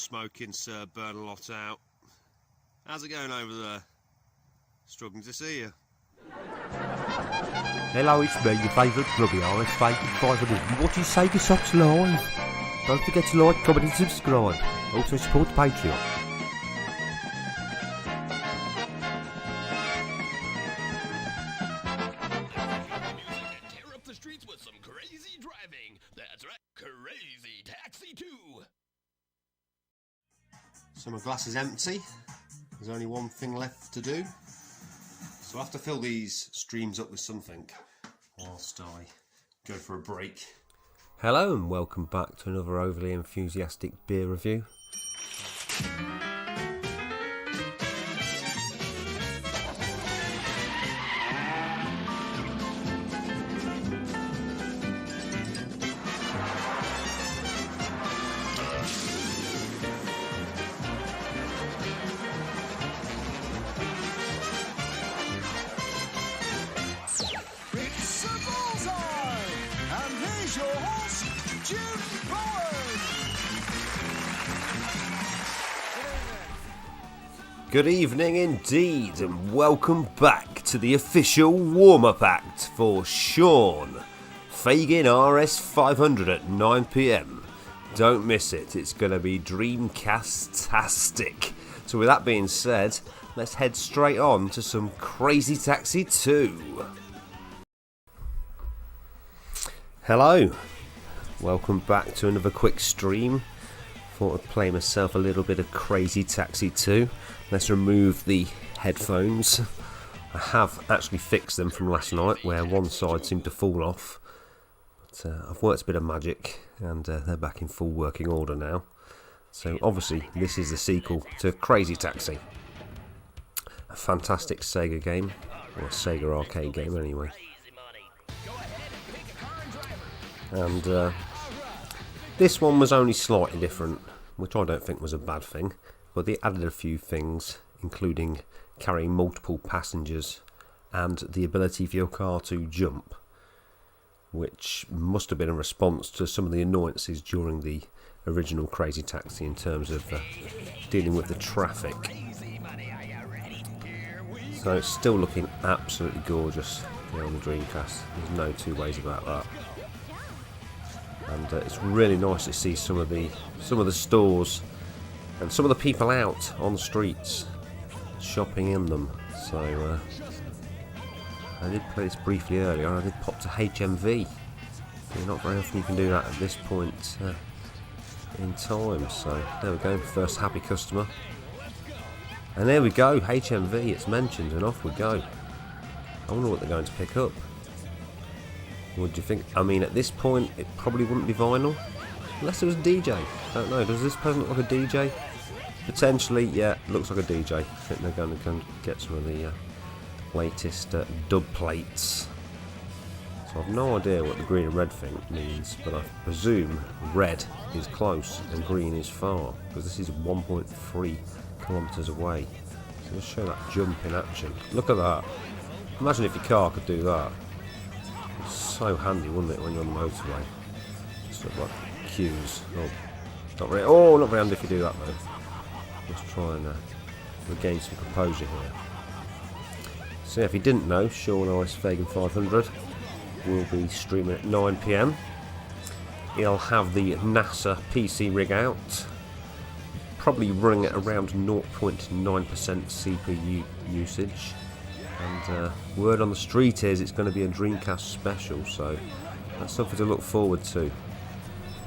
smoking, sir. Burn a lot out. How's it going over there? Struggling to see you. Hello, it's me, your favourite grubby Faginrs500. You watching Sega Socks Live? Don't forget to like, comment and subscribe. Also support the Patreon. Tear up the streets with some crazy driving. That's right, Crazy Taxi 2. So my glass is empty. There's only one thing left to do. So I have to fill these streams up with something whilst I go for a break. Hello and welcome back to another overly enthusiastic beer review. Good evening indeed, and welcome back to the official warm-up act for Shaun, Faginrs500 at 9 PM. Don't miss it, it's going to be Dreamcast-tastic. So with that being said, let's head straight on to some Crazy Taxi 2. Hello, welcome back to another quick stream. Thought I'd play myself a little bit of Crazy Taxi 2. Let's remove the headphones. I have actually fixed them from last night where one side seemed to fall off. But I've worked a bit of magic and they're back in full working order now. So obviously this is the sequel to Crazy Taxi. A fantastic Sega game, or a Sega arcade game anyway. And this one was only slightly different, which I don't think was a bad thing. But they added a few things, including carrying multiple passengers and the ability for your car to jump, which must have been a response to some of the annoyances during the original Crazy Taxi in terms of dealing with the traffic. So it's still looking absolutely gorgeous here on the Dreamcast. There's no two ways about that. And it's really nice to see some of the stores and some of the people out on the streets shopping in them. So I did play this briefly earlier. I did pop to HMV. Not very often you can do that at this point in time. So there we go, first happy customer. And there we go, HMV, it's mentioned, and off we go. I wonder what they're going to pick up. What do you think? I mean, at this point, it probably wouldn't be vinyl. Unless it was a DJ. I don't know. Does this present look like a DJ? Potentially, yeah, looks like a DJ. I think they're going to get some of the latest dub plates. So I've no idea what the green and red thing means, but I presume red is close and green is far, because this is 1.3 kilometres away. So let's show that jump in action. Look at that. Imagine if your car could do that. It's so handy, wouldn't it, when you're on the motorway? Sort of like queues. Oh, not very handy if you do that though. Let's try and regain some composure here. So yeah, if you didn't know, Shaun Faginrs500 will be streaming at 9 PM. He'll have the NASA PC rig out, probably running at around 0.9% CPU usage. And word on the street is it's going to be a Dreamcast special, so that's something to look forward to,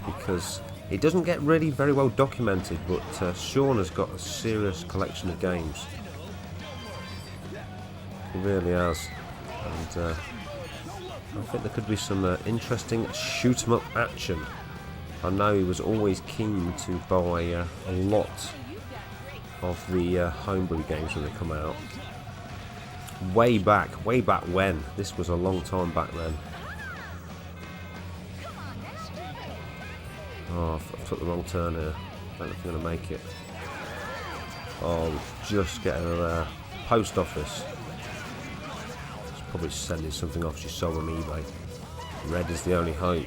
because it doesn't get really very well documented, but Shaun has got a serious collection of games. He really has, and I think there could be some interesting shoot 'em up action. I know he was always keen to buy a lot of the homebrew games when they come out. Way back when. This was a long time back then. Oh, I've took the wrong turn here. Don't know if I'm going to make it. Oh, we're just getting a post office. It's probably sending something off she sold on eBay. Red is the only hope.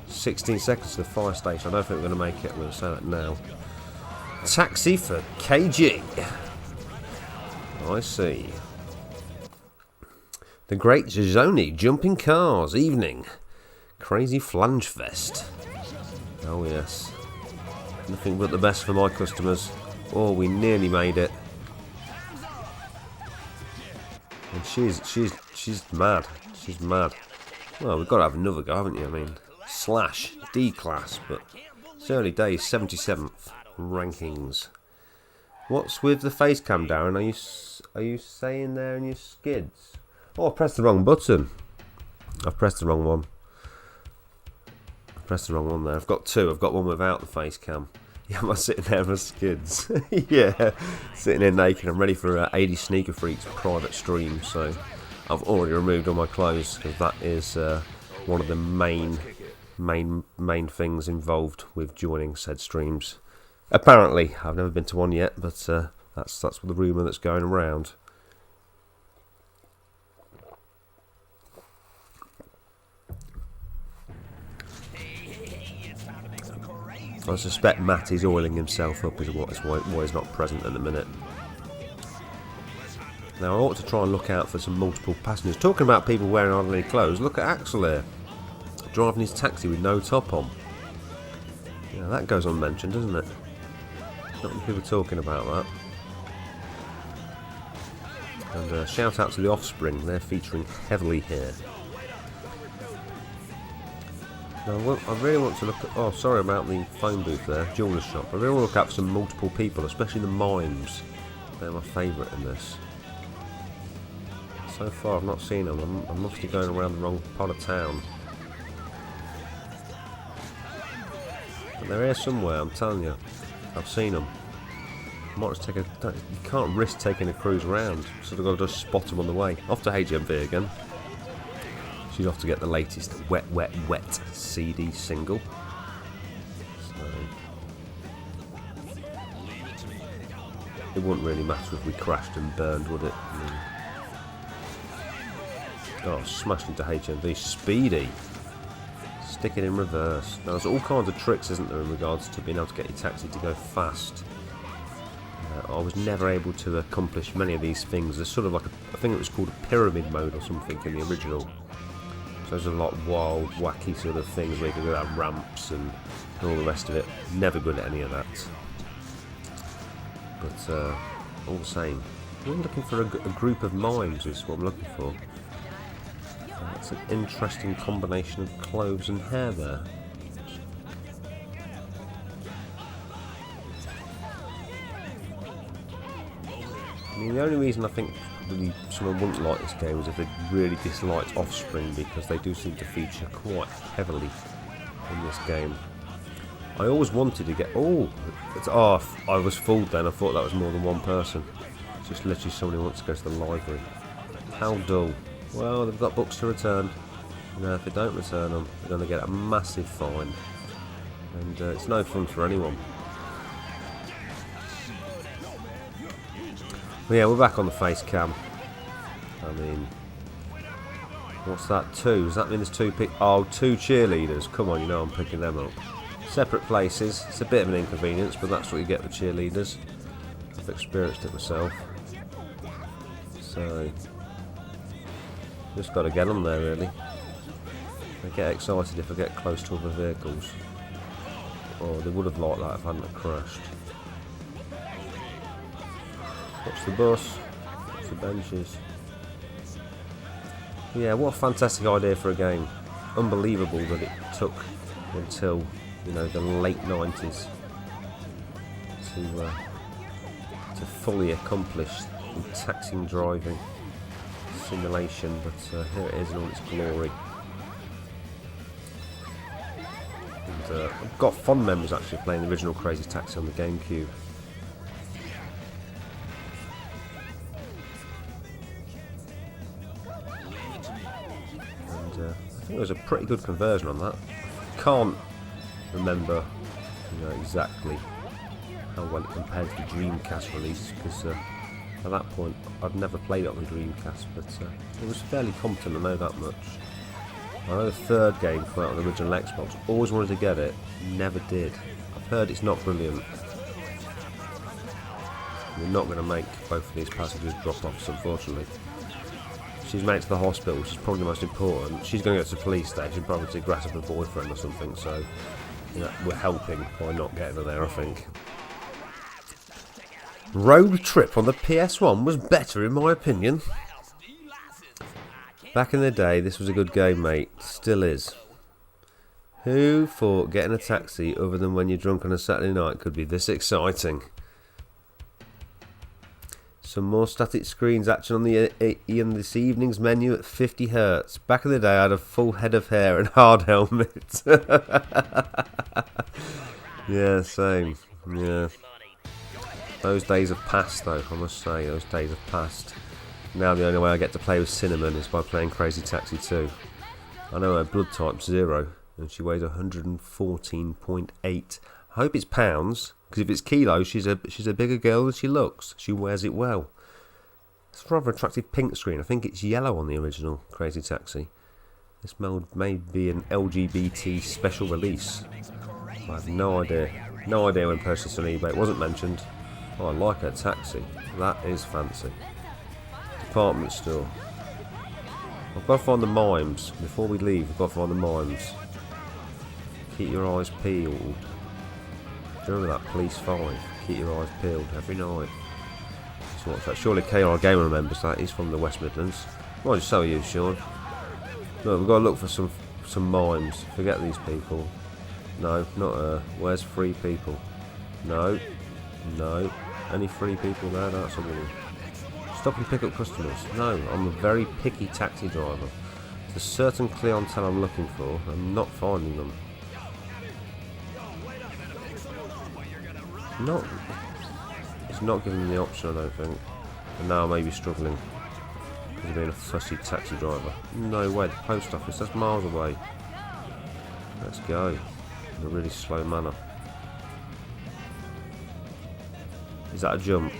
16 seconds to the fire station. I don't think we're going to make it. I'm going to say that now. Taxi for KG. I see. The Great Zizoni Jumping Cars Evening. Crazy Flange Fest. Oh yes. Nothing but the best for my customers. Oh, we nearly made it. And she's mad. She's mad. Well, we've got to have another go, haven't you? I mean, Slash D class, but it's early days. 77th rankings. What's with the face cam, Darren? Are you saying there in your skids? Oh, I pressed the wrong button. I've pressed the wrong one. I pressed the wrong one there. I've got two. I've got one without the face cam. Yeah, I'm sitting there on my skids. Yeah, sitting there naked. I'm ready for 80 Sneaker Freaks private stream. So I've already removed all my clothes because that is one of the main things involved with joining said streams. Apparently, I've never been to one yet, but that's the rumour that's going around. I suspect Matty's oiling himself up is why he's not present at the minute. Now I ought to try and look out for some multiple passengers. Talking about people wearing hardly any clothes, look at Axel here, driving his taxi with no top on. Yeah, that goes unmentioned, doesn't it? Not many people talking about that. And shout out to the Offspring, they're featuring heavily here. Now, I really want to look at... Oh, sorry about the phone booth there, jeweller's shop. I really want to look out for some multiple people, especially the mimes. They're my favourite in this. So far I've not seen them. I must be going around the wrong part of town. But they're here somewhere, I'm telling you. I've seen them. I might just take a... You can't risk taking a cruise around. So I've got to just spot them on the way. Off to HMV again. She's off to get the latest Wet Wet Wet CD single. So it wouldn't really matter if we crashed and burned, would it? I mean, oh, smashed into HMV. Speedy. Stick it in reverse. Now, there's all kinds of tricks, isn't there, in regards to being able to get your taxi to go fast. I was never able to accomplish many of these things. There's sort of like I think it was called a pyramid mode or something in the original. So there's a lot of wild, wacky sort of things where you can go down ramps and all the rest of it. Never good at any of that. But all the same, I'm looking for a group of mimes is what I'm looking for. It's an interesting combination of clothes and hair there. I mean, the only reason I think probably someone wouldn't like this game is if they really disliked Offspring, because they do seem to feature quite heavily in this game. I always wanted to get... Oh, it's off. I was fooled then. I thought that was more than one person. It's just literally somebody who wants to go to the library. How dull. Well, they've got books to return. Now, if they don't return them, they're going to get a massive fine. And it's no fun for anyone. But yeah, we're back on the face cam. I mean, what's that? Two? Does that mean there's two two cheerleaders? Come on, you know I'm picking them up. Separate places. It's a bit of an inconvenience, but that's what you get with cheerleaders. I've experienced it myself. So, just got to get them there, really. I get excited if I get close to other vehicles. Oh, they would have liked that if I hadn't crashed. Watch the bus, watch the benches. Yeah, what a fantastic idea for a game. Unbelievable that it took until, you know, the late 90s to fully accomplish the taxing driving simulation, but here it is in all its glory. And I've got fond memories actually of playing the original Crazy Taxi on the GameCube. I think it was a pretty good conversion on that. I can't remember, you know, exactly how well it compared to the Dreamcast release, because at that point I'd never played it on the Dreamcast, but it was fairly competent, I know that much. I know the third game came out on the original Xbox, always wanted to get it, never did. I've heard it's not brilliant. We're not going to make both of these passengers drop-offs, unfortunately. She's made it to the hospital, which is probably the most important. She's going to go to the police station, probably to grasp her boyfriend or something, so we're helping by not getting her there, I think. Road Trip on the PS1 was better, in my opinion. Back in the day, this was a good game, mate. Still is. Who thought getting a taxi, other than when you're drunk on a Saturday night, could be this exciting? Some more static screens action on this evening's menu at 50 Hz. Back in the day, I had a full head of hair and hard helmet. Yeah, same. Yeah. Those days have passed, though, I must say. Those days have passed. Now the only way I get to play with Cinnamon is by playing Crazy Taxi 2. I know her blood type's 0, and she weighs 114.8. I hope it's pounds, because if it's kilos, she's a bigger girl than she looks. She wears it well. It's a rather attractive pink screen. I think it's yellow on the original Crazy Taxi. This may be an LGBT special release. I have no idea. No idea when purchased on eBay. It wasn't mentioned. Oh, I like her taxi. That is fancy. Department store. I've got to find the mimes. Before we leave, we've got to find the mimes. Keep your eyes peeled. Do you remember that? Police 5. Keep your eyes peeled every night. So what's that? Surely KR Gamer remembers that. He's from the West Midlands. Well, so are you, Shaun. Look, we've got to look for some mimes. Forget these people. No, not her. Where's free people? No. No. Any free people there? That's a woman. Stop and pick up customers. No, I'm a very picky taxi driver. There's a certain clientele I'm looking for. I'm not finding them. It's not giving me the option, I don't think. And now I may be struggling because of being a fussy taxi driver. No way, the post office, that's miles away. Let's go. In a really slow manner. Is that a jump?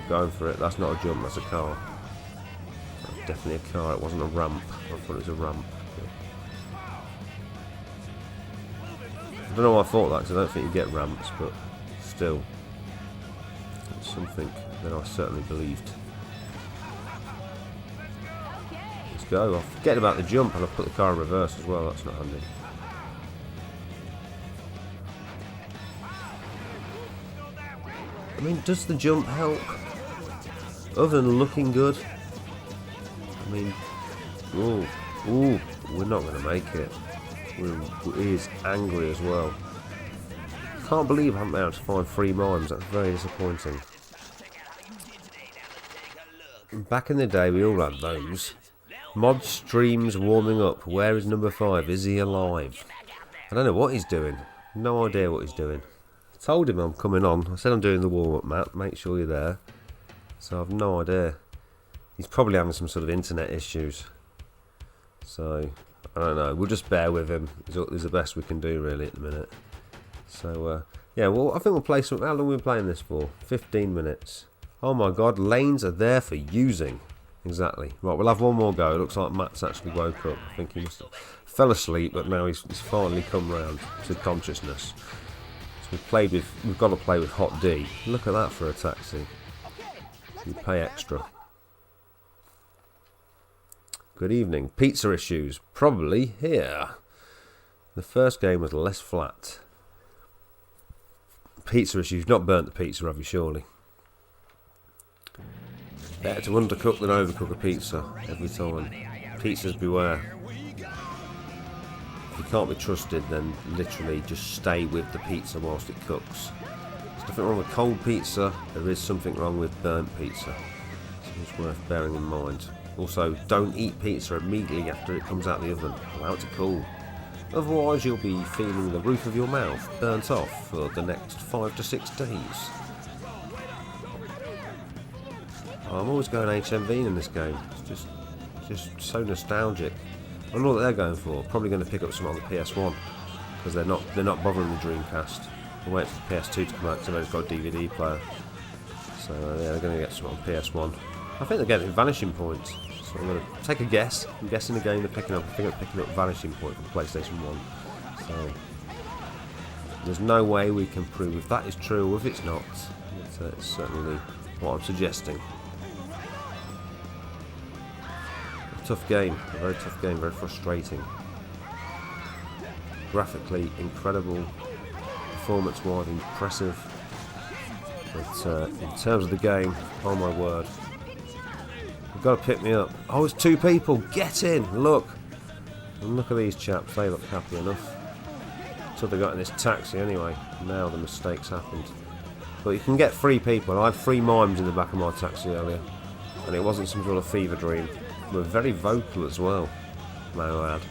I'm going for it. That's not a jump, that's a car. That's definitely a car, it wasn't a ramp. I thought it was a ramp. I don't know why I thought that, because I don't think you get ramps, but still. It's something that I certainly believed. Let's go. I forget about the jump and I put the car in reverse as well, that's not handy. I mean, does the jump help? Other than looking good? I mean, ooh, we're not going to make it. He is angry as well. Can't believe I haven't been able to find free mimes, that's very disappointing. Back in the day, we all had those. Mod streams warming up. Where is number 5? Is he alive? I don't know what he's doing. No idea what he's doing. I told him I'm coming on. I said I'm doing the warm-up map. Make sure you're there. So I've no idea. He's probably having some sort of internet issues. So, I don't know. We'll just bear with him. It's the best we can do, really, at the minute. So, yeah, well, I think we'll play some... How long are we playing this for? 15 minutes. Oh, my God. Lanes are there for using. Exactly. Right, we'll have one more go. It looks like Matt's actually woke up. I think he must have fell asleep, but now he's finally come round to consciousness. We've got to play with Hot D. Look at that for a taxi. You pay extra. Good evening. Pizza issues. Probably here. The first game was less flat. Pizza issues. Not burnt the pizza, have you, surely? Better to undercook than overcook a pizza. Every time. Pizzas beware. If you can't be trusted, then literally just stay with the pizza whilst it cooks. There's nothing wrong with cold pizza. There is something wrong with burnt pizza. So it's worth bearing in mind. Also, don't eat pizza immediately after it comes out of the oven. Allow it to cool. Otherwise, you'll be feeling the roof of your mouth burnt off for the next 5 to 6 days. I'm always going HMV in this game. It's just so nostalgic. I don't know what they're going for. Probably going to pick up some on the PS1 because they're not bothering the Dreamcast. They're waiting for the PS2 to come out because they've got a DVD player. So yeah, they're going to get some on PS1. I think they're getting Vanishing Point. So I'm going to take a guess. I'm guessing the game they're picking up. I think they're picking up Vanishing Point for the PlayStation 1. So there's no way we can prove if that is true or if it's not. It's certainly what I'm suggesting. A tough game, a very tough game, very frustrating. Graphically incredible, performance-wise impressive, but in terms of the game, oh my word, you've got to pick me up. Oh, it's 2 people, get in, look, and look at these chaps, they look happy enough. So they got in this taxi anyway, now the mistake's happened. But you can get 3 people. I had 3 mimes in the back of my taxi earlier, and it wasn't some sort of fever dream. They were very vocal as well, may I add.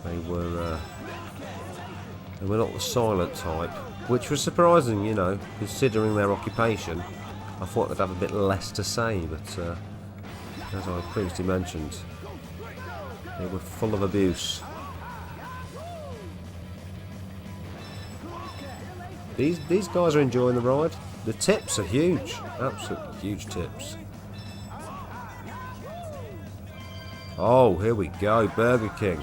They were not the silent type, which was surprising, you know, considering their occupation. I thought they'd have a bit less to say, but as I previously mentioned, they were full of abuse. These guys are enjoying the ride. The tips are huge, absolutely huge tips. Oh, here we go, Burger King.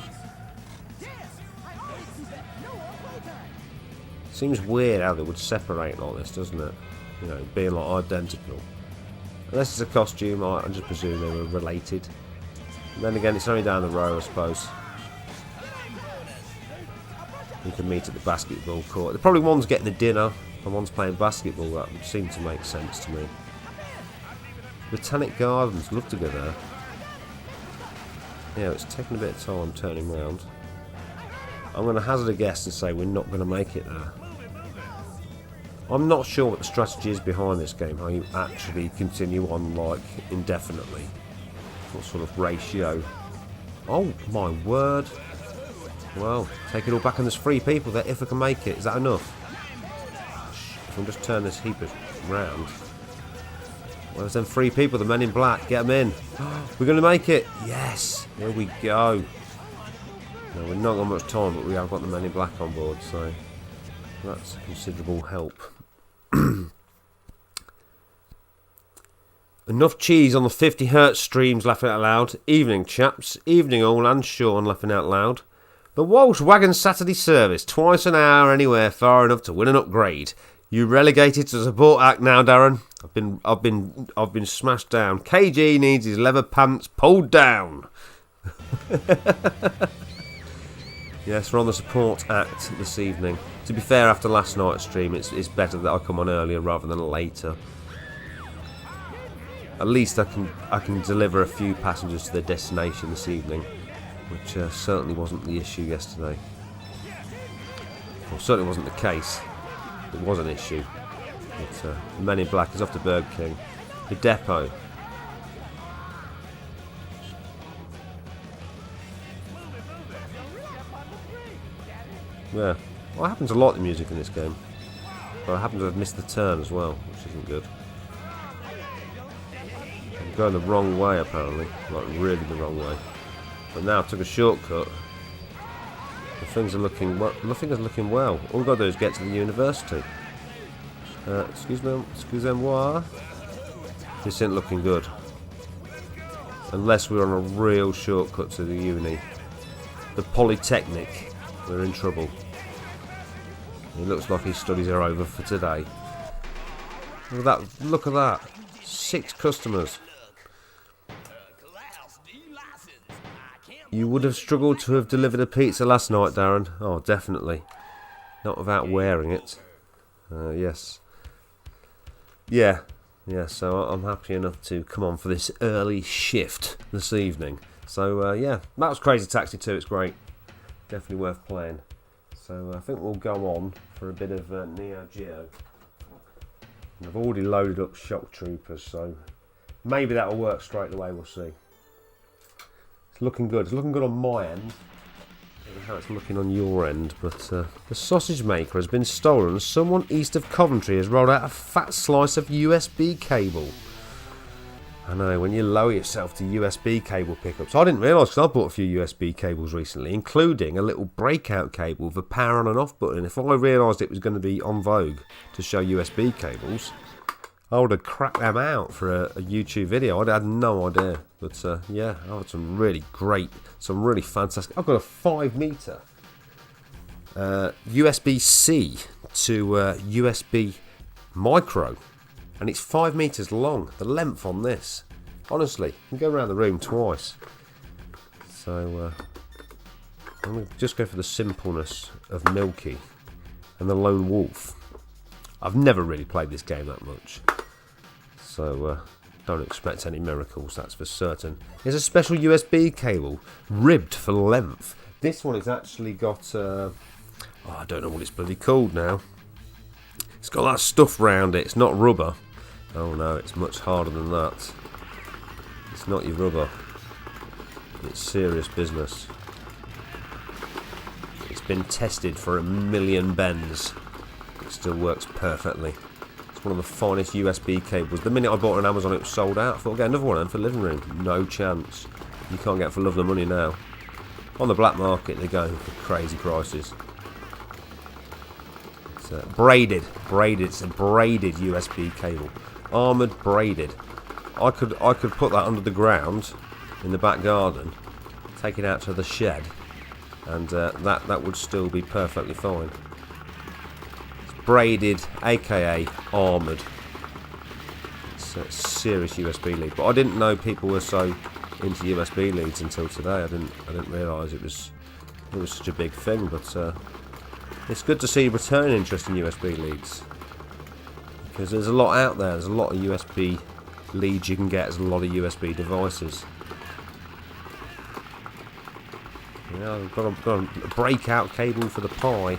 Seems weird how they would separate like this, doesn't it? You know, being like identical. Unless it's a costume, I just presume they were related. And then again, it's only down the road, I suppose. You can meet at the basketball court. Probably one's getting the dinner and one's playing basketball. That would seem to make sense to me. Botanic Gardens, love to go there. Yeah, it's taking a bit of time turning round. I'm going to hazard a guess and say we're not going to make it there. I'm not sure what the strategy is behind this game, how you actually continue on like indefinitely. What sort of ratio. Oh my word. Well, take it all back and there's 3 people there if I can make it. Is that enough? If I just turn this heap round. Well, there's them 3 people, the men in black. Get them in. We're going to make it. Yes. Here we go. No, we've not got much time, but we have got the men in black on board, so that's a considerable help. Enough cheese on the 50Hz streams, laughing out loud. Evening, chaps. Evening all, and Shaun laughing out loud. The Walsh Wagon Saturday service, twice an hour anywhere far enough to win an upgrade. You relegated to support act now, Darren. I've been smashed down. KG needs his leather pants pulled down. Yes, we're on the support act this evening. To be fair, after last night's stream, it's better that I come on earlier rather than later. At least I can deliver a few passengers to their destination this evening, which certainly wasn't the issue yesterday. Well, certainly wasn't the case. It was an issue. But the Men in Black is off to Burger King. The depot. Yeah. Well, I happen to like the music in this game. But I happen to have missed the turn as well, which isn't good. I'm going the wrong way apparently. Like really the wrong way. But now I took a shortcut. The things are looking well. Nothing is looking well. All we've got to do is get to the university. Excusez-moi. This ain't looking good. Unless we're on a real shortcut to the uni. The Polytechnic. We're in trouble. It looks like his studies are over for today. Look at that. Look at that. 6 customers. You would have struggled to have delivered a pizza last night, Darren. Oh, definitely. Not without wearing it. Yes. Yeah. Yeah, so I'm happy enough to come on for this early shift this evening. So, yeah, that was Crazy Taxi 2. It's great. Definitely worth playing. So, I think we'll go on for a bit of Neo Geo. And I've already loaded up Shock Troopers, so maybe that'll work straight away. We'll see. It's looking good. It's looking good on my end. I don't know how it's looking on your end, but the sausage maker has been stolen. Someone east of Coventry has rolled out a fat slice of USB cable. I know, when you lower yourself to USB cable pickups. I didn't realise, because I bought a few USB cables recently, including a little breakout cable with a power on and off button. If I realised it was going to be en vogue to show USB cables, I would have cracked them out for a YouTube video. I had no idea. But yeah, I had some really great, some really fantastic. I've got a 5 metre USB-C to USB micro and it's 5 meters long. The length on this, honestly, you can go around the room twice. So I'm going to just go for the simpleness of Milky and the Lone Wolf. I've never really played this game that much, so don't expect any miracles, that's for certain. There's a special USB cable, ribbed for length. This one has actually got, I don't know what it's bloody called now. It's got that stuff round it, it's not rubber. Oh no, it's much harder than that. It's not your rubber. It's serious business. It's been tested for 1,000,000 bends. It still works perfectly. It's one of the finest USB cables. The minute I bought it on Amazon, it was sold out. I thought I'll get another one then for the living room. No chance. You can't get it for love of the money now. On the black market, they're going for crazy prices. It's braided. It's a braided USB cable. Armoured braided. I could put that under the ground in the back garden, take it out to the shed, and that would still be perfectly fine. It's braided, aka armoured. It's a serious USB lead, but I didn't know people were so into USB leads until today. I didn't realise it was such a big thing. But it's good to see return interest in USB leads, because there's a lot out there. There's a lot of USB leads you can get. There's a lot of USB devices. Yeah, I've got a breakout cable for the Pi,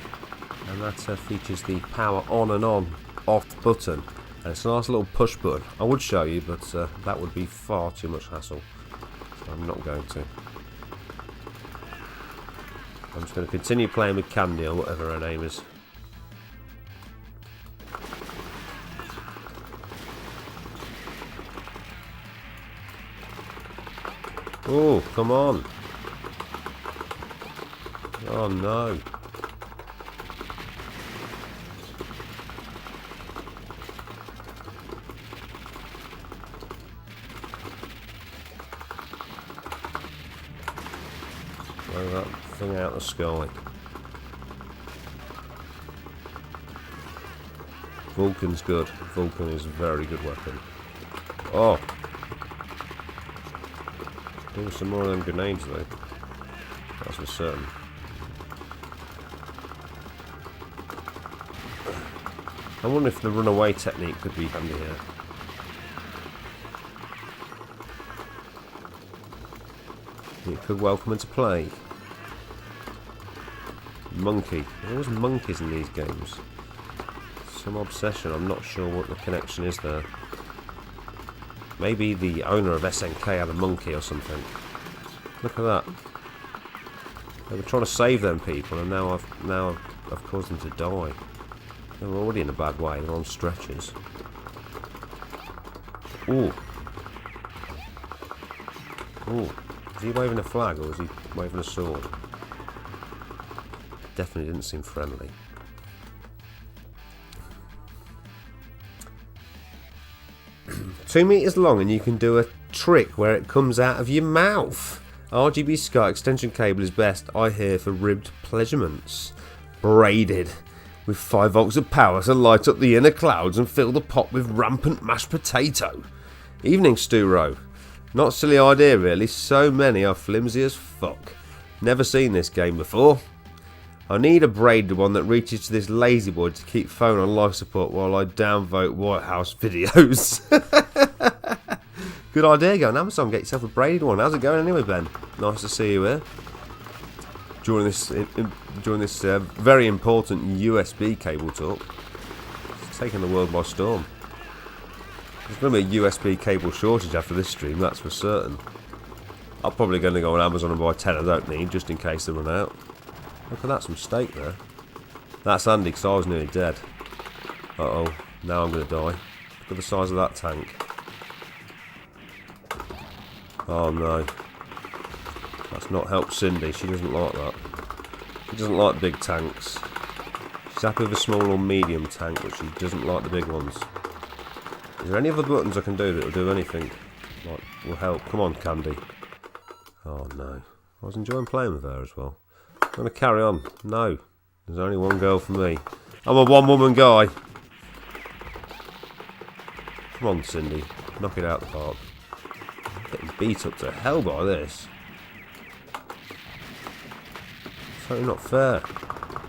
and that features the power on and on off button, and it's a nice little push button. I would show you, but that would be far too much hassle, so I'm not going to. I'm just going to continue playing with Candy, or whatever her name is. Oh, come on. Oh no. Throw that thing out of the sky. Vulcan's good. Vulcan is a very good weapon. Oh. Give us some more of them grenades though. That's for certain. I wonder if the runaway technique could be handy here. It could well come into play. Monkey. There always monkeys in these games. Some obsession. I'm not sure what the connection is there. Maybe the owner of SNK had a monkey or something. Look at that. They were trying to save them people, and now I've caused them to die. They're already in a bad way. They're on stretchers. Ooh. Ooh. Is he waving a flag or is he waving a sword? Definitely didn't seem friendly. $2 meters long, and you can do a trick where it comes out of your mouth. RGB Sky extension cable is best, I hear, for ribbed pleasurements. Braided. With 5 volts of power to light up the inner clouds and fill the pot with rampant mashed potato. Evening, Stu-Ro. Not silly idea really, so many are flimsy as fuck. Never seen this game before. I need a braided one that reaches to this lazy boy to keep phone on life support while I downvote White House videos. Good idea, go on Amazon, get yourself a braided one. How's it going anyway, Ben? Nice to see you here. During this very important USB cable talk. It's taking the world by storm. There's going to be a USB cable shortage after this stream, that's for certain. I'm probably going to go on Amazon and buy 10 I don't need, just in case they run out. Look at that, some steak there. That's handy, because I was nearly dead. Uh-oh, now I'm going to die. Look at the size of that tank. Oh no. That's not helped Cindy, she doesn't like that. She doesn't like big tanks. She's happy with a small or medium tank, but she doesn't like the big ones. Is there any other buttons I can do that will do anything? Like, will help? Come on, Candy. Oh no. I was enjoying playing with her as well. I'm going to carry on. No. There's only one girl for me. I'm a one-woman guy. Come on, Cindy. Knock it out the park. Getting beat up to hell by this. Totally not fair.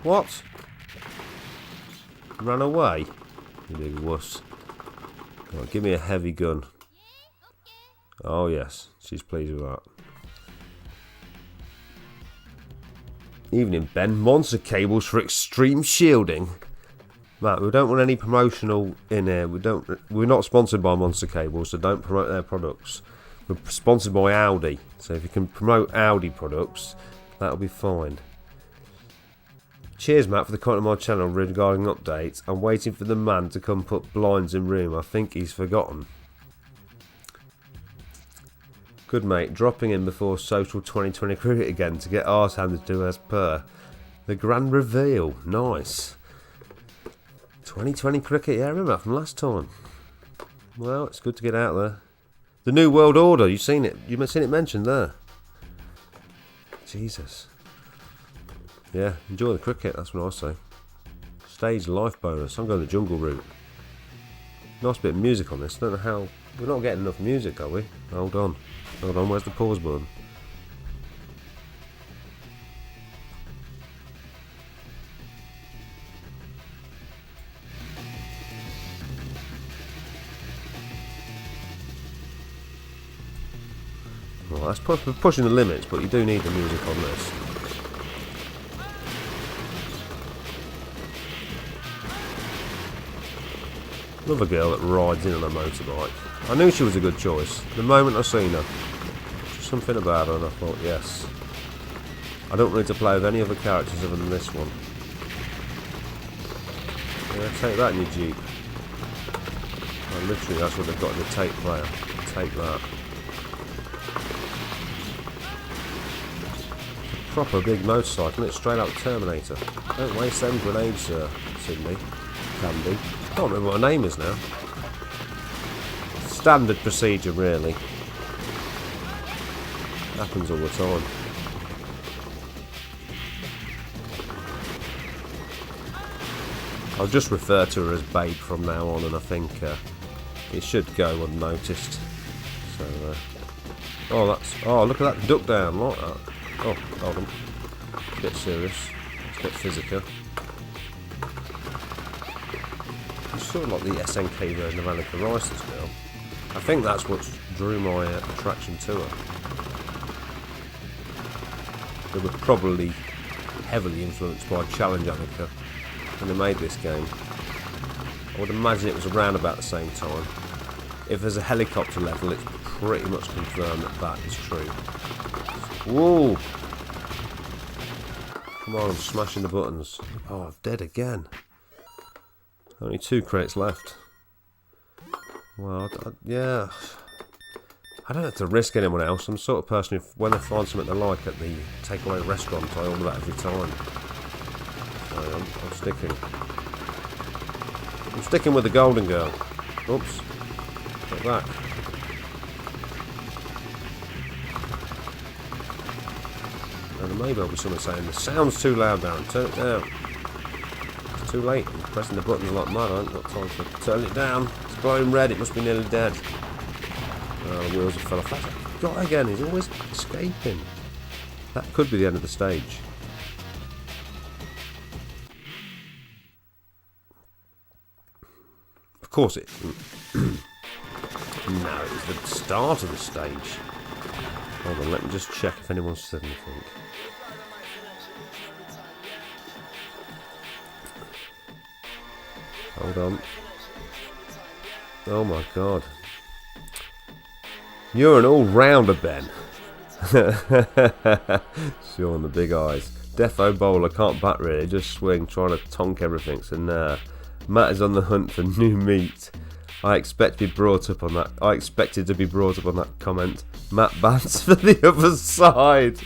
What? Ran away? You big wuss. Come on, give me a heavy gun. Oh yes, she's pleased with that. Evening, Ben. Monster cables for extreme shielding. Matt, we don't want any promotional in here. We're not sponsored by Monster Cables, so don't promote their products. We're sponsored by Audi, so if you can promote Audi products, that'll be fine. Cheers, Matt, for the comment on my channel regarding updates. I'm waiting for the man to come put blinds in room. I think he's forgotten. Good, mate. Dropping in before social 2020 cricket again to get ours handed to as per. The grand reveal. Nice. 2020 cricket, yeah, I remember that from last time. Well, it's good to get out there. The New World Order, you've seen it. You've seen it mentioned there. Jesus. Yeah, enjoy the cricket, that's what I say. Stage life bonus. I'm going the jungle route. Nice bit of music on this. I don't know how. We're not getting enough music, are we? Hold on. Hold on, where's the pause button? Well, that's pushing the limits, but you do need the music on this. Love a girl that rides in on a motorbike. I knew she was a good choice. The moment I seen her. Just something about her and I thought, yes. I don't need to play with any other characters other than this one. Yeah, take that in your Jeep. Oh, literally, that's what they've got in the tape player. Take that. Proper big motorcycle, it's straight out Terminator. Don't waste them grenades, Sydney. Candy. Can't remember what her name is now. Standard procedure, really. Happens all the time. I'll just refer to her as Babe from now on, and I think it should go unnoticed. So, oh, look at that duck down, like that. Oh, hold on. It's a bit serious. It's a bit physical. It's sort of like the SNK version of Annika Rice, this girl. I think that's what drew my attraction to her. They were probably heavily influenced by Challenge Annika when they made this game. I would imagine it was around about the same time. If there's a helicopter level, it's pretty much confirmed that that is true. Whoa! Come on, I'm smashing the buttons. Oh, I'm dead again. Only 2 crates left. Well, yeah. I don't have to risk anyone else. I'm the sort of person who, when they find something they like at the takeaway restaurant, I order that every time. So I'm sticking. I'm sticking with the golden girl. Oops. Get back. And maybe there'll be someone saying, the sound's too loud, Darren, turn it down. It's too late, I'm pressing the buttons like mad, I haven't got time to turn it down. It's glowing red, it must be nearly dead. Oh, the wheels have fell off. Got it again, he's always escaping. That could be the end of the stage. Of course it isn't. No, it was the start of the stage. Hold on, let me just check if anyone's said anything. Hold on. Oh my god. You're an all-rounder, Ben. Shaun, the big eyes. Defo bowler, can't bat really, just swing, trying to tonk everything, so nah. Matt is on the hunt for new meat. I expected to be brought up on that comment. Matt bats for the other side.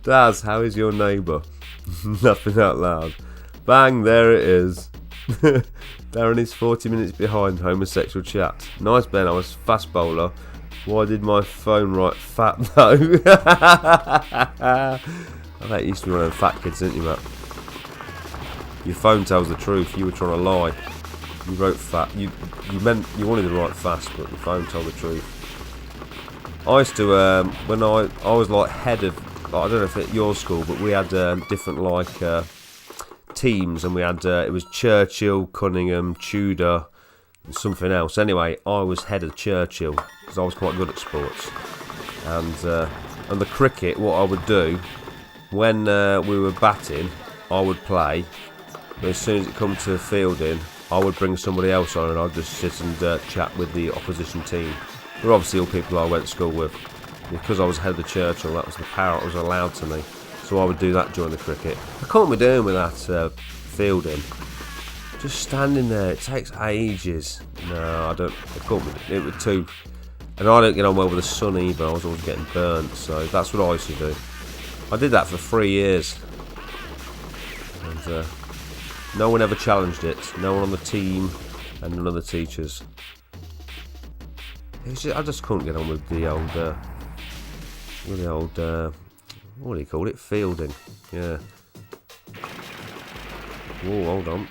Daz, how is your neighbour? Nothing out loud. Bang, there it is. Darren is 40 minutes behind homosexual chat. Nice, Ben, I was fast bowler. Why did my phone write fat though? I bet you used to be one of them fat kids, didn't you, Matt? Your phone tells the truth, you were trying to lie. You wrote fat. You wanted to write fast, but the phone told the truth. I used to when I was like head of, like, I don't know if at your school, but we had different like teams, and we had it was Churchill, Cunningham, Tudor, and something else. Anyway, I was head of Churchill because I was quite good at sports, and the cricket. What I would do when we were batting, I would play. But as soon as it come to fielding, I would bring somebody else on, and I'd just sit and chat with the opposition team. They're obviously all people I went to school with. Because I was head of Churchill, that was the power that was allowed to me. So I would do that during the cricket. I can't be doing with that fielding. Just standing there, it takes ages. No, I don't. I can't be, it was too. And I don't get on well with the sun either. I was always getting burnt. So that's what I used to do. I did that for 3 years. And no one ever challenged it. No one on the team, and none of the teachers. I just couldn't get on with the old, what do you call it? Fielding. Yeah. Whoa, hold on.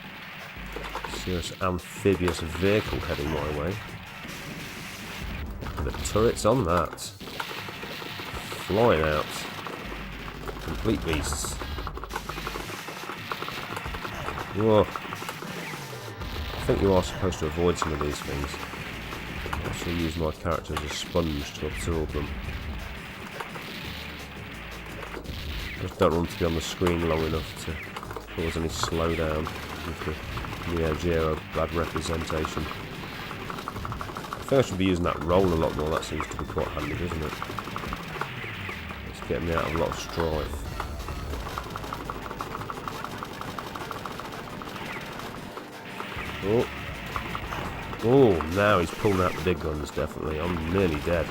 Serious amphibious vehicle heading my way. The turret's on that. Flying out. Complete beasts. Whoa. I think you are supposed to avoid some of these things. I also use my character as a sponge to absorb them. Just don't want to be on the screen long enough to cause any slowdown with the Neo Geo bad representation. I think I should be using that roll a lot more. That seems to be quite handy, doesn't it? It's getting me out of a lot of strife. Oh. Oh, now he's pulling out the big guns, definitely. I'm nearly dead.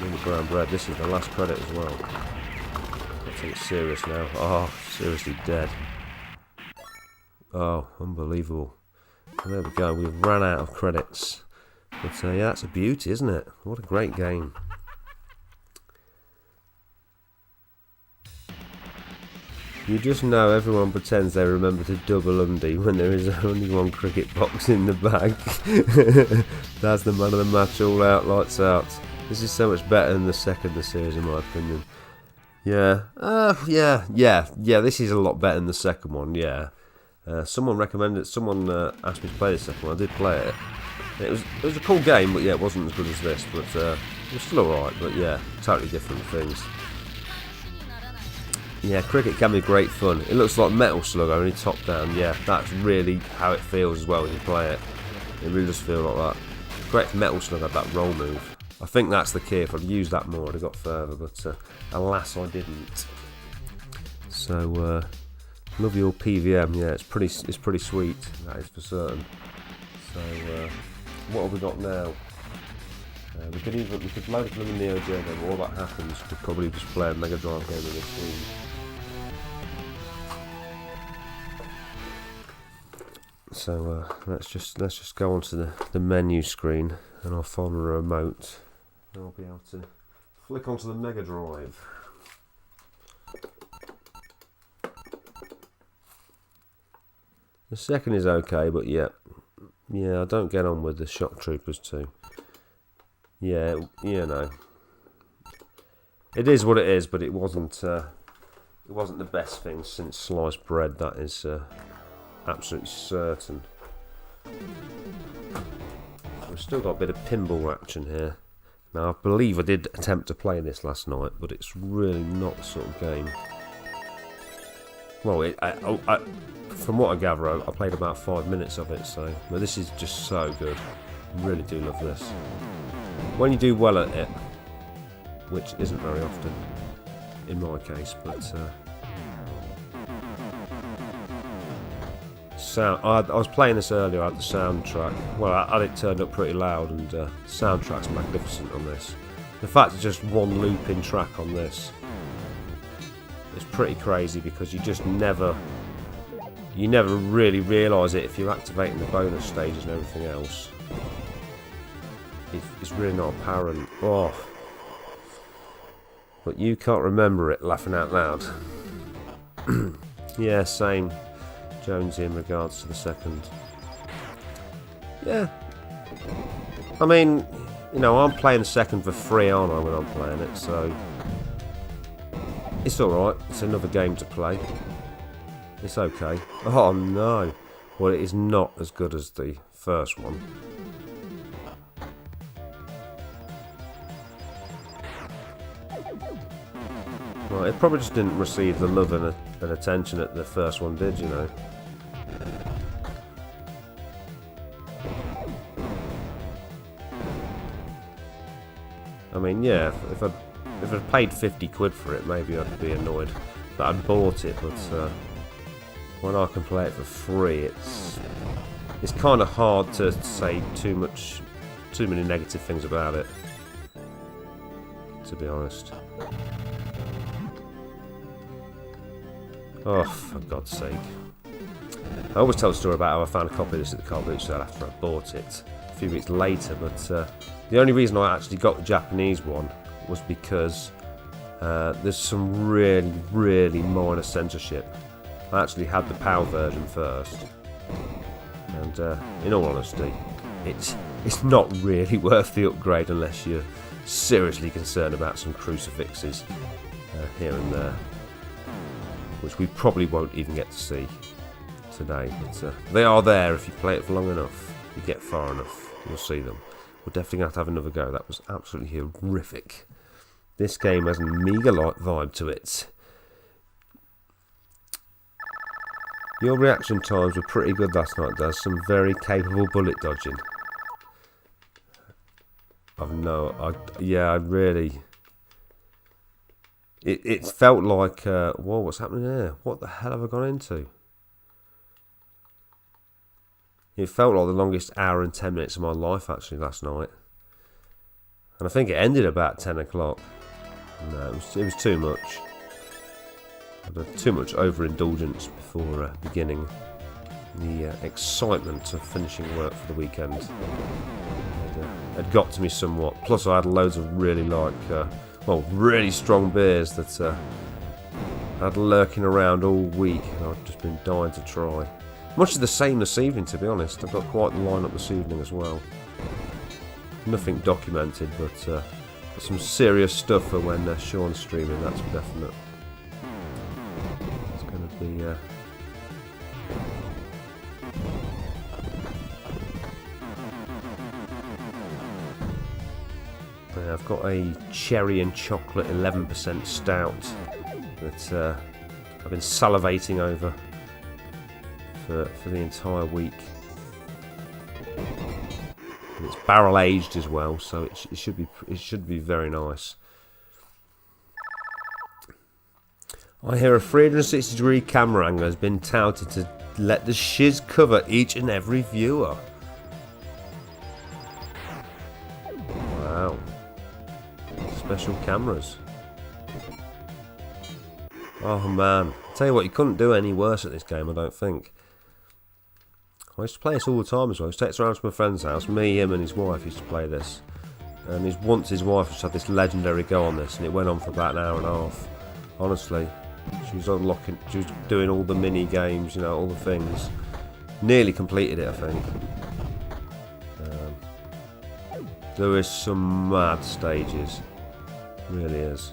Nearly brown bread. This is the last credit as well. I think it's serious now. Oh, seriously dead. Oh, unbelievable. And there we go. We've ran out of credits. But yeah, that's a beauty, isn't it? What a great game. You just know everyone pretends they remember to double undie when there is only one cricket box in the bag. That's the man of the match, all out, lights out. This is so much better than the second of the series, in my opinion. Yeah, yeah, this is a lot better than the second one, yeah. Someone recommended it, someone asked me to play the second one, I did play it. It was a cool game, but yeah, it wasn't as good as this, but it was still alright, but yeah, totally different things. Yeah, cricket can be great fun. It looks like Metal Slug, only top down. Yeah, that's really how it feels as well when you play it. It really does feel like that. Great if Metal Slug had that roll move. I think that's the key. If I'd used that more, I'd have got further, but alas, I didn't. So, love your PVM. Yeah, it's pretty sweet. That is for certain. So, what have we got now? We could load up another Neo Geo game. All that happens, we could probably just play a Mega Drive game in between. So let's just go onto the menu screen, and I'll find a remote, and I'll be able to flick onto the Mega Drive. The second is okay, but yeah, I don't get on with the Shock Troopers 2. Yeah, you know, it is what it is, but it wasn't the best thing since sliced bread. That is absolutely certain. We've still got a bit of pinball action here. Now, I believe I did attempt to play this last night, but it's really not the sort of game. Well, from what I gather, I played about 5 minutes of it, so but this is just so good. I really do love this. When you do well at it, which isn't very often in my case, but sound. I was playing this earlier. I had the soundtrack. Well, I had it turned up pretty loud, and the soundtrack's magnificent on this. The fact it's just one looping track on this is pretty crazy, because you never really realise it if you're activating the bonus stages and everything else. It's really not apparent. Oh. But you can't remember it, laughing out loud. Yeah, same Jonesy in regards to the second. Yeah. I mean, you know, I'm playing the second for free, aren't I, when I'm playing it, so it's alright. It's another game to play. It's okay. Oh no. Well, it is not as good as the first one. Well, it probably just didn't receive the love and attention that the first one did, you know. I mean, yeah, if I'd paid 50 quid for it, maybe I'd be annoyed that I'd bought it, but when I can play it for free, it's kind of hard to say too many negative things about it, to be honest. Oh, for God's sake. I always tell a story about how I found a copy of this at the car boot sale after I bought it a few weeks later, but the only reason I actually got the Japanese one was because there's some really, really minor censorship. I actually had the PAL version first, and in all honesty, it's not really worth the upgrade unless you're seriously concerned about some crucifixes here and there, which we probably won't even get to see today. But they are there if you play it for long enough. You get far enough, you'll see them. We're definitely going to have another go. That was absolutely horrific. This game has an Amiga-like vibe to it. Your reaction times were pretty good last night, Daz. Some very capable bullet dodging. I really... It felt like... whoa, what's happening there? What the hell have I gone into? It felt like the longest hour and 10 minutes of my life, actually, last night. And I think it ended about 10 o'clock. No, it was too much. I had too much overindulgence before beginning the excitement of finishing work for the weekend. It got to me somewhat. Plus, I had loads of really really strong beers that I had lurking around all week, and I've just been dying to try. Much of the same this evening, to be honest. I've got quite the lineup this evening as well. Nothing documented, but some serious stuff for when Shaun's streaming, that's for definite. It's going to be... I've got a cherry and chocolate 11% stout that I've been salivating over for the entire week. And it's barrel aged as well, so it should be very nice. I hear a 360-degree camera angle has been touted to let the shiz cover each and every viewer. Wow. Special cameras. Oh man, I tell you what, you couldn't do any worse at this game, I don't think. I used to play this all the time as well. I used to take us around to my friend's house. Me, him and his wife used to play this. And once his wife used to have this legendary go on this, and it went on for about an hour and a half. Honestly, she was unlocking, she was doing all the mini games, you know, all the things. Nearly completed it, I think. There is some mad stages. Really is.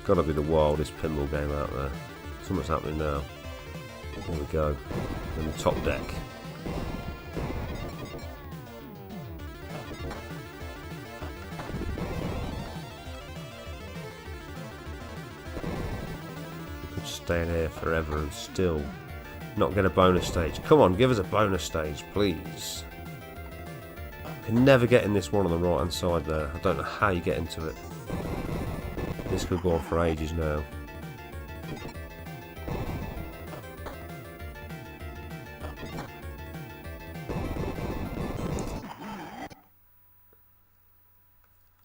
Gotta be the wildest pinball game out there. Something's happening now. There we go. In the top deck. We could stay in here forever and still not get a bonus stage. Come on, give us a bonus stage, please. Can never get in this one on the right hand side there. I don't know how you get into it. This could go on for ages now.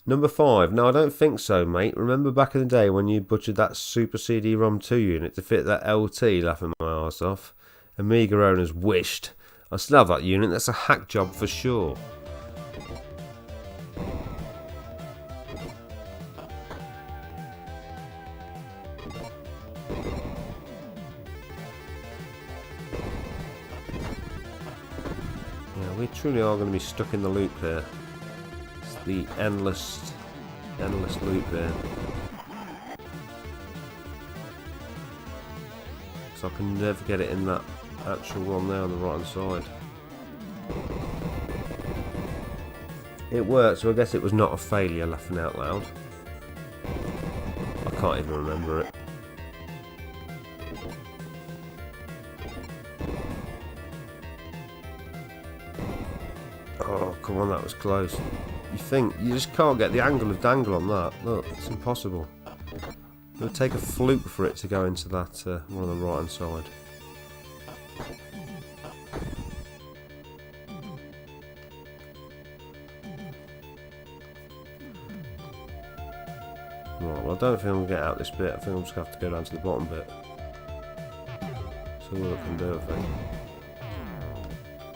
Number 5. No, I don't think so, mate. Remember back in the day when you butchered that Super CD-ROM 2 unit to fit that LT, laughing my arse off? Amiga owners wished. I still have that unit. That's a hack job for sure. Yeah, we truly are going to be stuck in the loop here. It's the endless loop here. So I can never get it in that actual one there on the right hand side. It worked, so I guess it was not a failure, laughing out loud. I can't even remember it. Oh, come on, that was close. You think, you just can't get the angle of dangle on that. Look, it's impossible. It would take a fluke for it to go into that one on the right hand side. Right, well, I don't think I'm going to get out this bit. I think I'm just going to have to go down to the bottom bit. That's all I can do, I think.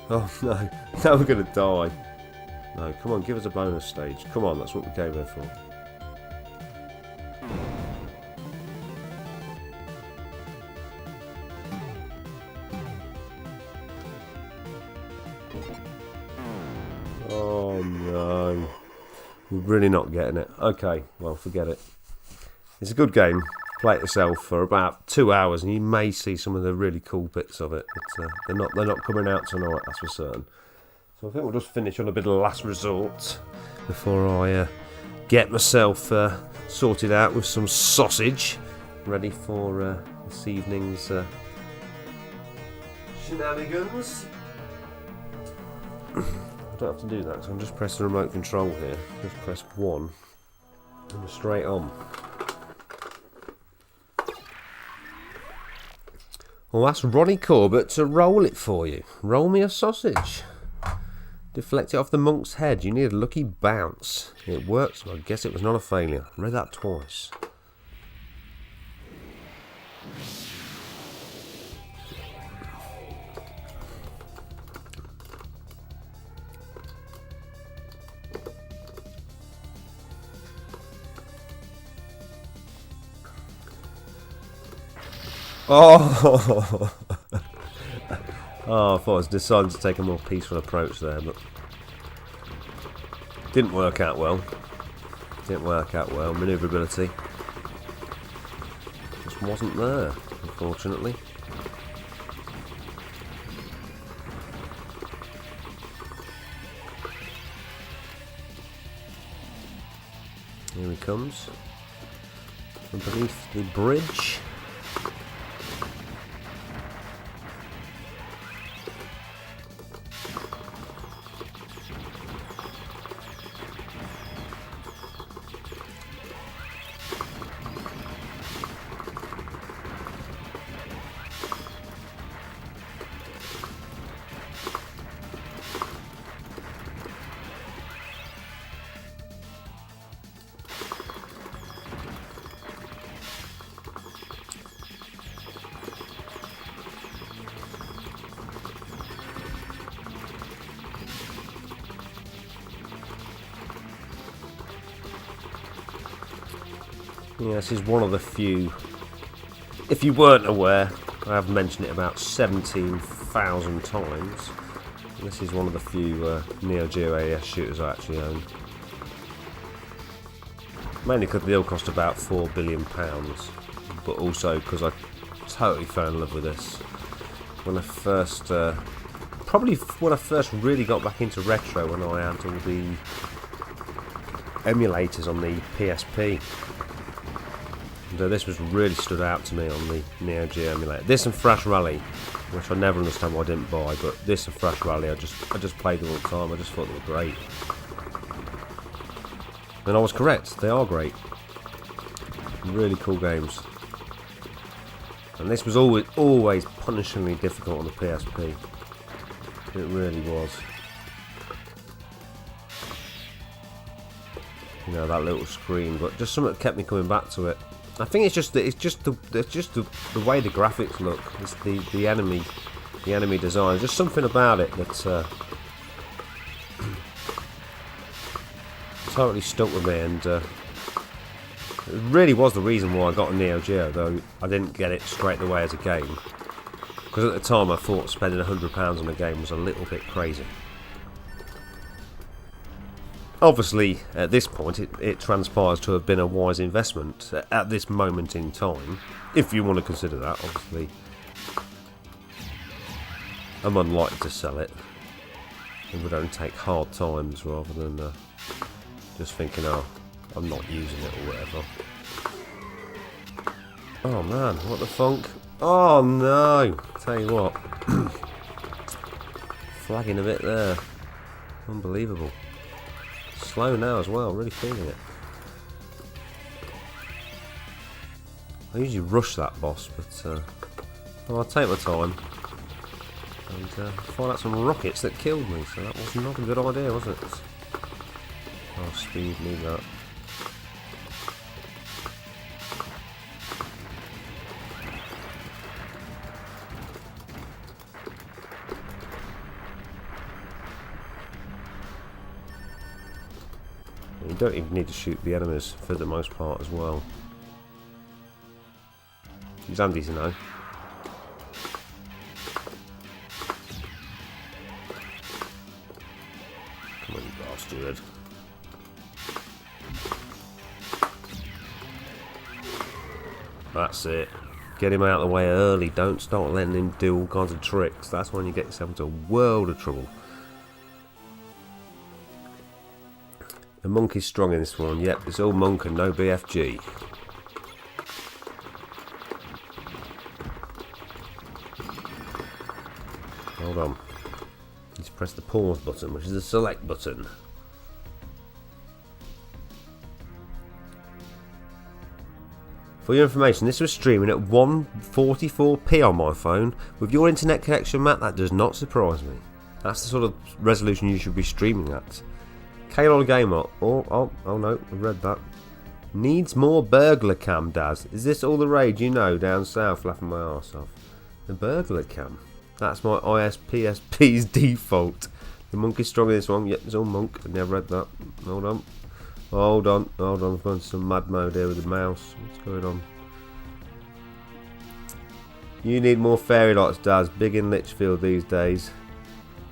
Oh no, now we're going to die. No, come on, give us a bonus stage. Come on, that's what we came here for. Oh no. We're really not getting it. Okay, well, forget it. It's a good game. Play it yourself for about 2 hours, and you may see some of the really cool bits of it. But they're not coming out tonight, that's for certain. So I think we'll just finish on a bit of last resort before I get myself sorted out with some sausage, ready for this evening's shenanigans. I don't have to do that, so I'm just pressing the remote control here. Just press 1 and we're straight on. Well, that's Ronnie Corbett to roll it for you. Roll me a sausage. Deflect it off the monk's head. You need a lucky bounce. It worked, so I guess it was not a failure. I read that twice. Oh! Oh, I thought I was deciding to take a more peaceful approach there, but didn't work out well. Manoeuvrability just wasn't there, unfortunately. Here he comes from beneath the bridge. Yeah, this is one of the few, if you weren't aware, I have mentioned it about 17,000 times. This is one of the few Neo Geo AES shooters I actually own. Mainly because they all cost about £4 billion, but also because I totally fell in love with this. When I first, probably when I first really got back into retro, when I had all the emulators on the PSP. So this was really stood out to me on the Neo Geo emulator. This and Thrash Rally, which I never understand why I didn't buy, but this and Thrash Rally, I just played them all the time. I just thought they were great, and I was correct. They are great, really cool games. And this was always punishingly difficult on the PSP. It really was. You know, that little screen, but just something that kept me coming back to it. I think it's just the way the graphics look. It's the enemy design. Just something about it that totally stuck with me, and it really was the reason why I got a Neo Geo. Though I didn't get it straight away as a game, because at the time I thought spending £100 on a game was a little bit crazy. Obviously, at this point, it transpires to have been a wise investment at this moment in time, if you want to consider that. Obviously, I'm unlikely to sell it. It would only take hard times rather than just thinking, oh, I'm not using it or whatever. Oh man, what the funk? Oh no! Tell you what, flagging a bit there. Unbelievable. Slow now as well, really feeling it. I usually rush that boss, but I'll take my time and find out some rockets that killed me, so that was not a good idea, was it? Oh, speed, need that. You don't even need to shoot the enemies for the most part as well. It's handy to know. Come on, you bastard. That's it. Get him out of the way early. Don't start letting him do all kinds of tricks. That's when you get yourself into a world of trouble. The monk is strong in this one. Yep, it's all monk and no BFG. Hold on. Let's press the pause button, which is the select button. For your information, this was streaming at 144p on my phone. With your internet connection, Matt, that does not surprise me. That's the sort of resolution you should be streaming at. Kalon Gamer. Oh no, I read that. Needs more burglar cam, Daz. Is this all the rage you know down south? Laughing my arse off. The burglar cam. That's my ISPSP's default. The monk is strong in this one. Yep, it's all monk. I never read that. Hold on. I've gone to some mad mode here with the mouse. What's going on? You need more fairy lights, Daz. Big in Lichfield these days.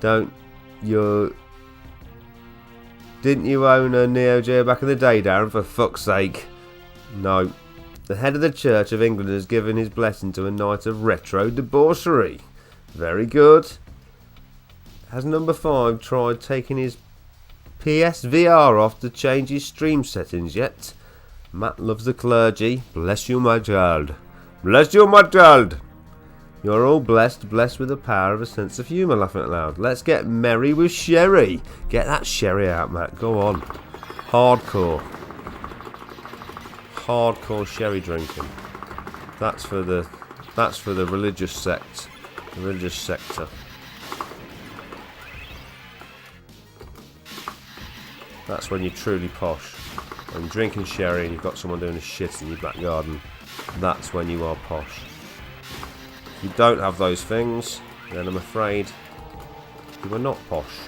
Didn't you own a Neo Geo back in the day, Darren? For fuck's sake. No. The head of the Church of England has given his blessing to a night of retro debauchery. Very good. Has number 5 tried taking his PSVR off to change his stream settings yet? Matt loves the clergy. Bless you, my child. Bless you, my child. You're all blessed with the power of a sense of humour, laughing out loud. Let's get merry with sherry. Get that sherry out, Matt. Go on. Hardcore sherry drinking. That's for the religious sect. The religious sector. That's when you're truly posh. When you're drinking sherry and you've got someone doing a shit in your back garden. That's when you are posh. If you don't have those things, then I'm afraid you are not posh.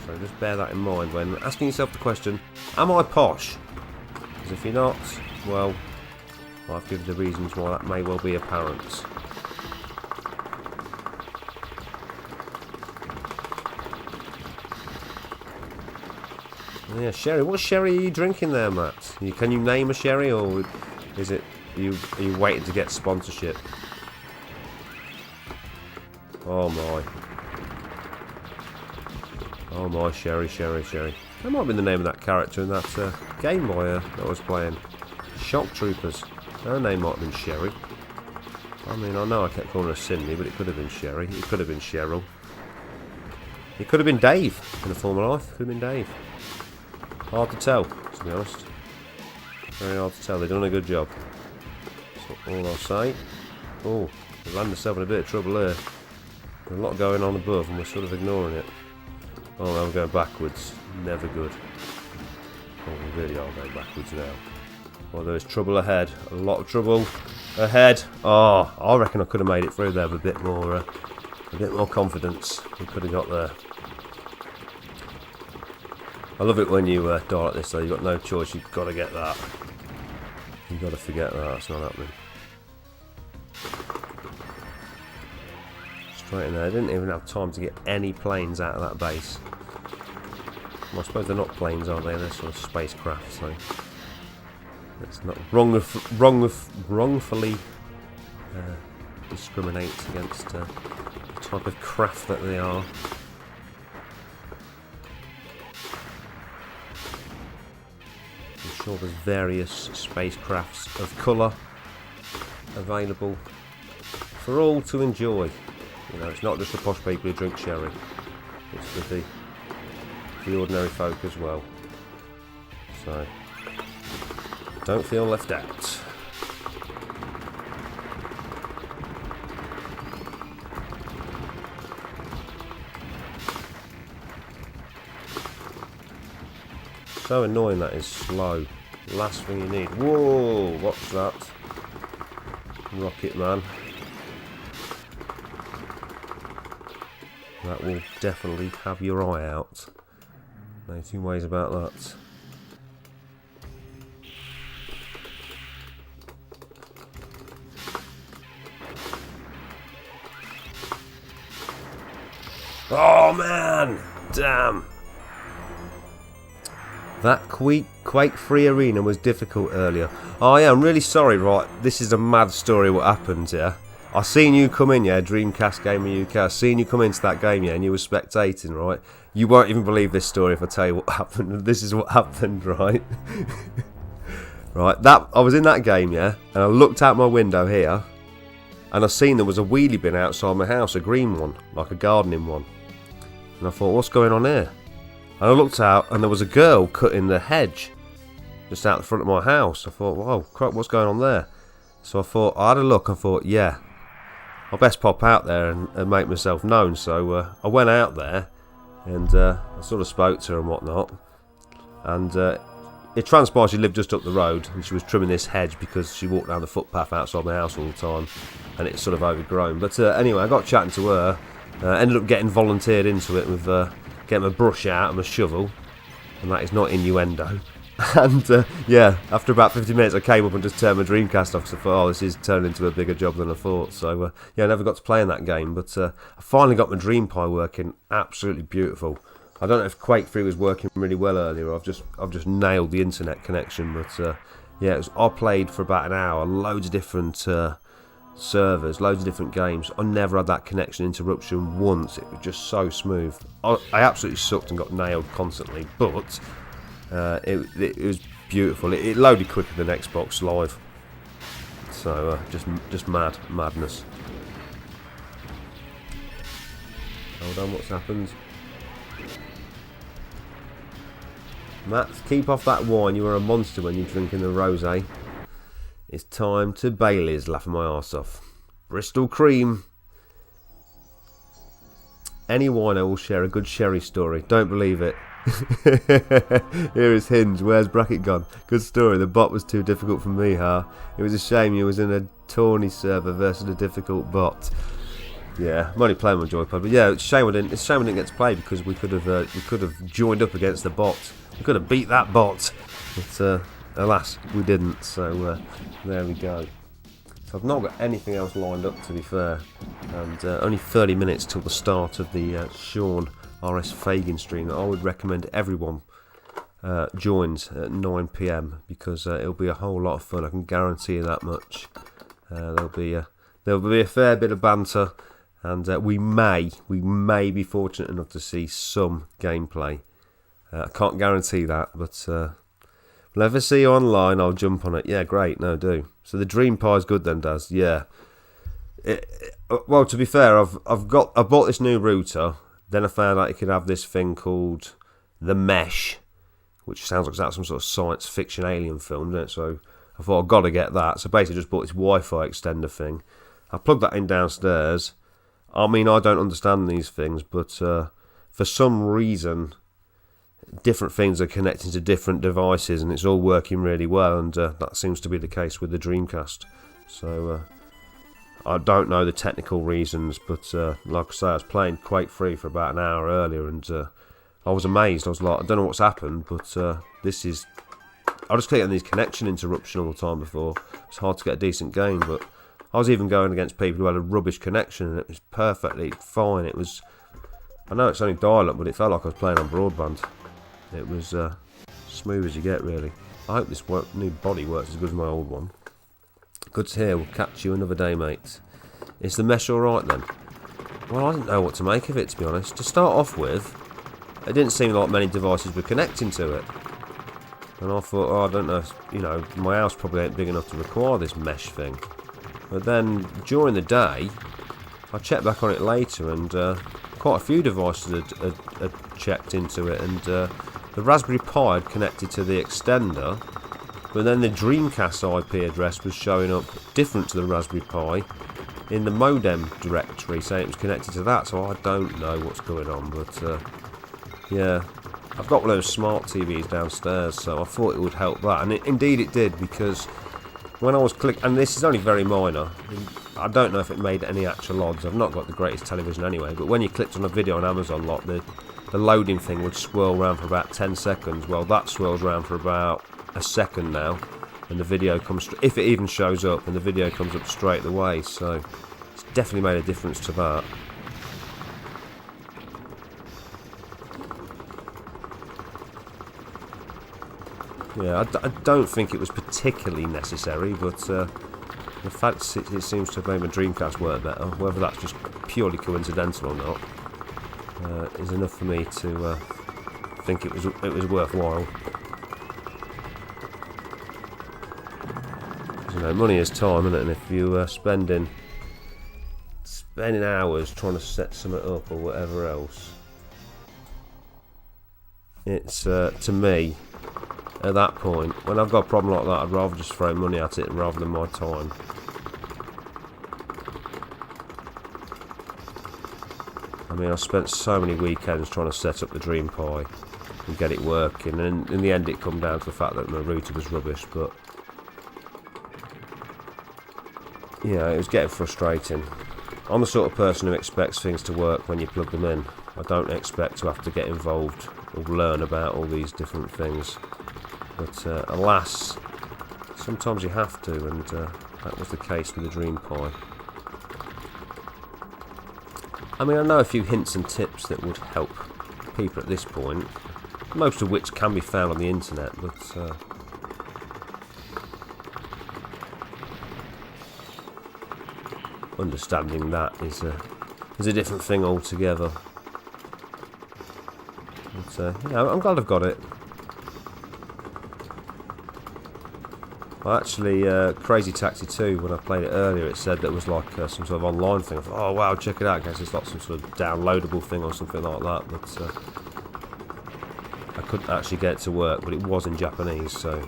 So just bear that in mind when asking yourself the question, am I posh? Because if you're not, well, I've given the reasons why that may well be apparent. Yeah, sherry. What sherry are you drinking there, Matt? Can you name a sherry, or is it are you waiting to get sponsorship? Oh my, sherry. That might be the name of that character in that Game Boy that I was playing. Shock Troopers. Her name might have been Sherry. I mean, I know I kept calling her Cindy, but it could have been Sherry. It could have been Cheryl. It could have been Dave in a former life. It could have been Dave. Hard to tell, to be honest. Very hard to tell. They've done a good job. That's all I'll say. Oh, we've landed ourselves in a bit of trouble here. There's a lot going on above and we're sort of ignoring it. Oh, now we're going backwards. Never good. Oh, we really are going backwards now. Well, there is trouble ahead. A lot of trouble ahead. Oh, I reckon I could have made it through there with a bit more confidence. We could have got there. I love it when you die like this though. You've got no choice. You've got to get that. You've got to forget that. That's not happening. Straight in there. I didn't even have time to get any planes out of that base. Well, I suppose they're not planes, are they? They're sort of spacecraft, so let's not wrongfully discriminate against the type of craft that they are. I'm sure there's various spacecrafts of colour available for all to enjoy. You know, it's not just the posh people who drink sherry. It's for the ordinary folk as well. So don't feel left out. So annoying that is slow. Last thing you need. Whoa, what's that? Rocket Man. That will definitely have your eye out. No two ways about that. Oh man! Damn! That quake-free arena was difficult earlier. Oh yeah, I'm really sorry, right? This is a mad story what happened, yeah? I seen you come in, yeah, Dreamcast Gamer UK. I seen you come into that game, yeah, and you were spectating, right? You won't even believe this story if I tell you what happened. This is what happened, right? Right, I was in that game, yeah, and I looked out my window here, and I seen there was a wheelie bin outside my house, a green one, like a gardening one. And I thought, what's going on here? And I looked out, and there was a girl cutting the hedge just out the front of my house. I thought, whoa, crap, what's going on there? So I thought, I had a look, and thought, yeah, I'll best pop out there and make myself known. So I went out there, and I sort of spoke to her and whatnot. And it transpired she lived just up the road, and she was trimming this hedge because she walked down the footpath outside my house all the time, and it's sort of overgrown. But anyway, I got chatting to her, ended up getting volunteered into it with getting my brush out and my shovel, and that is not innuendo. And yeah, after about 50 minutes I came up and just turned my Dreamcast off because I thought, oh, this is turning into a bigger job than I thought. So yeah, I never got to play in that game, but I finally got my Dream Pie working absolutely beautiful. I don't know if Quake 3 was working really well earlier. I've just nailed the internet connection, but yeah, I played for about an hour, loads of different servers, loads of different games. I never had that connection interruption once. It was just so smooth. I absolutely sucked and got nailed constantly, but it was beautiful. It loaded quicker than Xbox Live, so just madness. Hold on, what's happened? Matt, keep off that wine. You are a monster when you're drinking the rosé. It's time to Bailey's, laughing my arse off. Bristol Cream. Any wino will share a good sherry story. Don't believe it. Here is Hinge. Where's Bracket gone? Good story. The bot was too difficult for me, huh? It was a shame you was in a tourney server versus a difficult bot. Yeah, I'm only playing with Joypad, but yeah, it's a shame I didn't get to play because we could have joined up against the bot. We could have beat that bot, but alas, we didn't. So there we go. So I've not got anything else lined up, to be fair, and only 30 minutes till the start of the Shaun RS Fagin stream that I would recommend everyone joins at 9 PM because it'll be a whole lot of fun. I can guarantee you that much. There'll be a fair bit of banter, and we may be fortunate enough to see some gameplay. I can't guarantee that, but will ever see you online, I'll jump on it. Yeah, great, no, do. So the Dream Pie's good then, Daz. Yeah. Well, to be fair, I bought this new router. Then I found out you could have this thing called the Mesh, which sounds like that's some sort of science fiction alien film, doesn't it? So I thought I've got to get that. So basically, just bought this Wi-Fi extender thing. I plugged that in downstairs. I mean, I don't understand these things, but for some reason, different things are connecting to different devices, and it's all working really well. And that seems to be the case with the Dreamcast. So I don't know the technical reasons, but like I say, I was playing Quake 3 for about an hour earlier, and I was amazed. I was like, I don't know what's happened, but this is... I just kept getting these connection interruption all the time before. It's hard to get a decent game, but I was even going against people who had a rubbish connection, and it was perfectly fine. It was... I know it's only dial-up, but it felt like I was playing on broadband. It was smooth as you get, really. I hope this new body works as good as my old one. Good to hear. We'll catch you another day, mate. Is the mesh alright then? Well, I didn't know what to make of it, to be honest. To start off with, it didn't seem like many devices were connecting to it. And I thought, oh, I don't know, you know, my house probably ain't big enough to require this mesh thing. But then, during the day, I checked back on it later, and quite a few devices had checked into it, and the Raspberry Pi had connected to the extender, but then the Dreamcast IP address was showing up different to the Raspberry Pi in the modem directory, saying it was connected to that, so I don't know what's going on, but yeah, I've got one of those smart TVs downstairs, so I thought it would help that, and indeed it did, because when I was clicking, and this is only very minor, I don't know if it made any actual odds, I've not got the greatest television anyway, but when you clicked on a video on Amazon lot, the loading thing would swirl around for about 10 seconds, well that swirls around for about a second now, and the video comes, if it even shows up, and the video comes up straight away, so it's definitely made a difference to that. Yeah, I don't think it was particularly necessary, but the fact it seems to have made my Dreamcast work better, whether that's just purely coincidental or not, is enough for me to think it was worthwhile. You know, money is time, isn't it? And if you spending hours trying to set something up or whatever else, it's to me, at that point, when I've got a problem like that, I'd rather just throw money at it rather than my time. I mean, I spent so many weekends trying to set up the Dream Pi and get it working, and in the end it come down to the fact that my router was rubbish, but yeah, it was getting frustrating. I'm the sort of person who expects things to work when you plug them in. I don't expect to have to get involved or learn about all these different things. But alas, sometimes you have to, and that was the case with the Dream Pi. I mean, I know a few hints and tips that would help people at this point, most of which can be found on the internet, but understanding that is a different thing altogether. But yeah, I'm glad I've got it. Well, actually, Crazy Taxi 2, when I played it earlier, it said that it was like some sort of online thing. I thought, oh wow, check it out, I guess it's like some sort of downloadable thing or something like that, but I couldn't actually get it to work, but it was in Japanese, so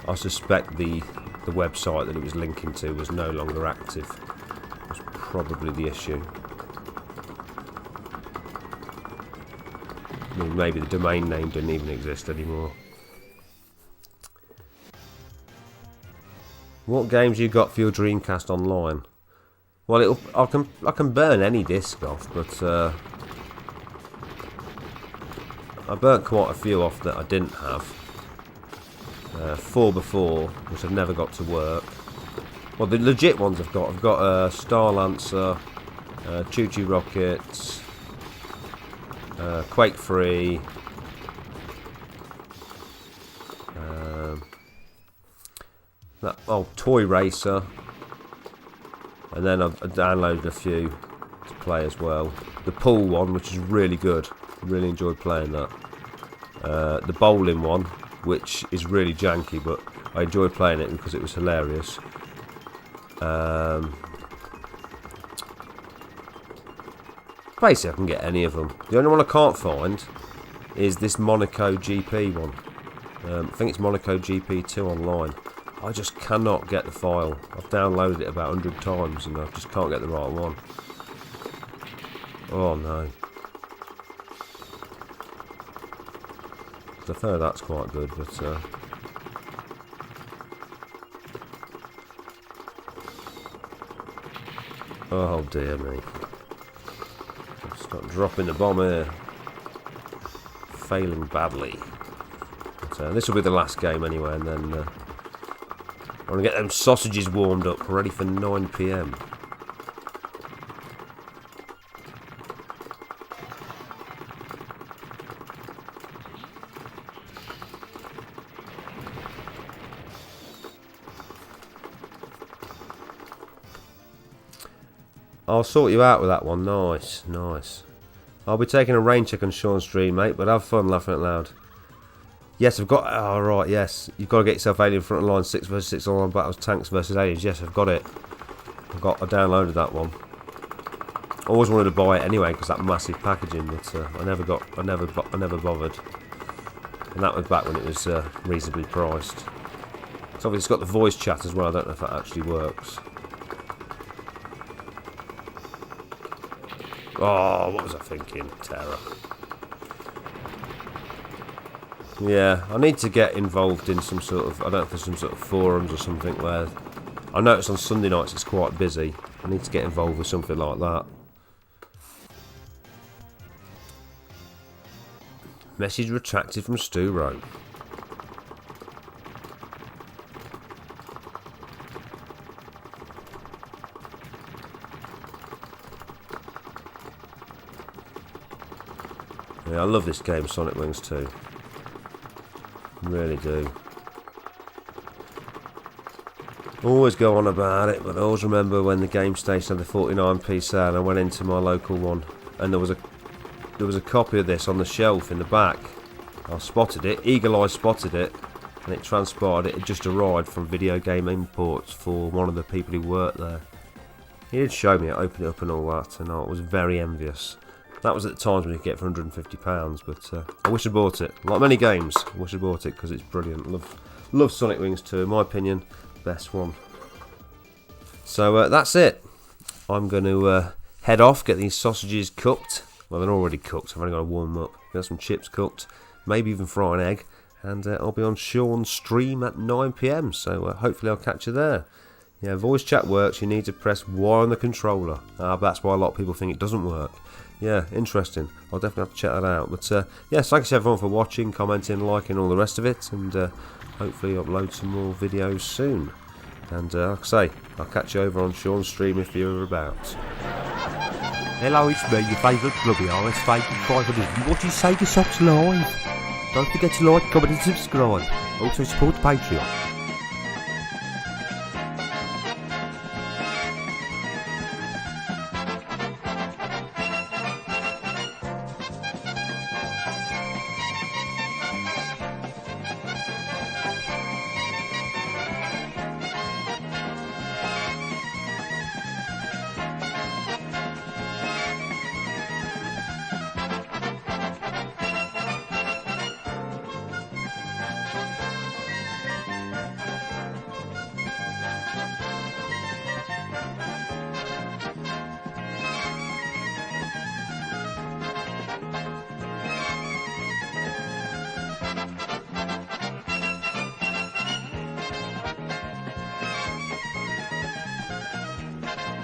I suspect the website that it was linking to was no longer active. That's probably the issue. I mean, maybe the domain name didn't even exist anymore. What games you got for your Dreamcast online? Well, I can burn any disc off, but I burnt quite a few off that I didn't have. 4x4, which I've never got to work. Well, the legit ones I've got Star Lancer, Choo Choo Rockets, Quake 3. That Toy Racer, and then I've downloaded a few to play as well. The pool one, which is really good, really enjoyed playing that. The bowling one, which is really janky, but I enjoyed playing it because it was hilarious. Basically, I can get any of them. The only one I can't find is this Monaco GP one. I think it's Monaco GP2 online. I just cannot get the file. I've downloaded it about 100 times and I just can't get the right one. Oh no. I've heard that's quite good, but oh dear me. I'll start dropping the bomb here. Failing badly. But this will be the last game anyway, and then I want to get them sausages warmed up, ready for 9 PM. I'll sort you out with that one. Nice, nice. I'll be taking a rain check on Shaun's stream, mate, but have fun laughing out loud. Yes, I've got... Oh, right, yes. You've got to get yourself Alien Frontline 6 vs 6 online battles, tanks versus aliens. Yes, I've got it. I downloaded that one. I always wanted to buy it anyway because that massive packaging, but I never bothered. And that was back when it was reasonably priced. It's obviously got the voice chat as well. I don't know if that actually works. Oh, what was I thinking? Terror. Yeah, I need to get involved in some sort of... I don't know if there's some sort of forums or something where... I notice on Sunday nights it's quite busy. I need to get involved with something like that. Message retracted from Stu Rowe. Yeah, I love this game, Sonic Wings 2. Really do. Always go on about it, but I always remember when the game station had the 49p sale and I went into my local one and there was a copy of this on the shelf in the back. I spotted it, eagle eye spotted it, and it transpired it had just arrived from Video Game Imports for one of the people who worked there. He did show me it, opened it up and all that, and I was very envious. That was at the times when you could get it for £150, but I wish I bought it. Like many games, I wish I bought it because it's brilliant. Love Sonic Wings 2, in my opinion, best one. So that's it. I'm going to head off, get these sausages cooked. Well, they're already cooked, I've only got to warm them up. Get some chips cooked, maybe even fry an egg, and I'll be on Shaun's stream at 9 PM, so hopefully I'll catch you there. Yeah, voice chat works, you need to press Y on the controller. That's why a lot of people think it doesn't work. Yeah, interesting. I'll definitely have to check that out. But yes, thanks everyone for watching, commenting, liking, all the rest of it, and hopefully upload some more videos soon. And like I say, I'll catch you over on Shaun's stream if you're about. Hello, it's me, your favourite grubby eyes, Faginrs500. What do you say to Socks Live? Don't forget to like, comment and subscribe. Also support the Patreon.